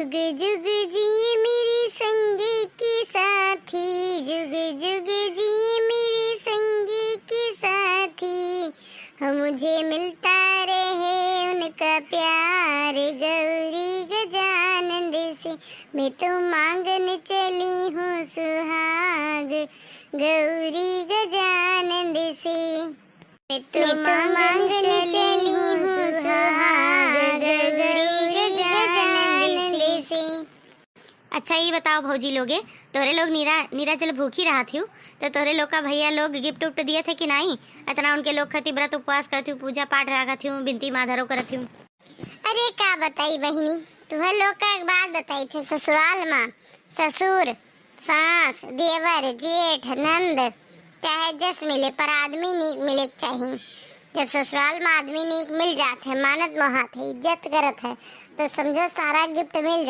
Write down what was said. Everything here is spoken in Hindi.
जुग जुग जिए मेरे संगी के साथी, जुग जुग जिए मेरे संगी के साथी, मुझे मिलता रहे उनका प्यार। गौरी गजानंद से मैं तो मांगने चली हूँ सुहाग, गौरी गजानंद से मैं तो मांगने चली हूँ सुहाग, गौरी गजानंद से। अच्छा ये बताओ भौजी लोगे, तोरे लोग नीरा जल भूखी रहा थी तो तोरे लोग का भैया लोग गिफ्ट उफ्ट दिए थे कि नहीं? इतना उनके लोग खती व्रत उपवास करती हूँ, पूजा पाठ रखा थी, बिनती माधरो करती हूँ। अरे का बताई बहिनी, तुम्हें लोग का एक बात बताई थे। ससुराल में ससुर सास देवर जेठ नंद चाहे जस मिले पर आदमी नीक मिले चाहिए। जब ससुराल में आदमी नीक मिल जाते है, मानत मोहात है, इज्जत करत है, तो समझो सारा गिफ्ट मिल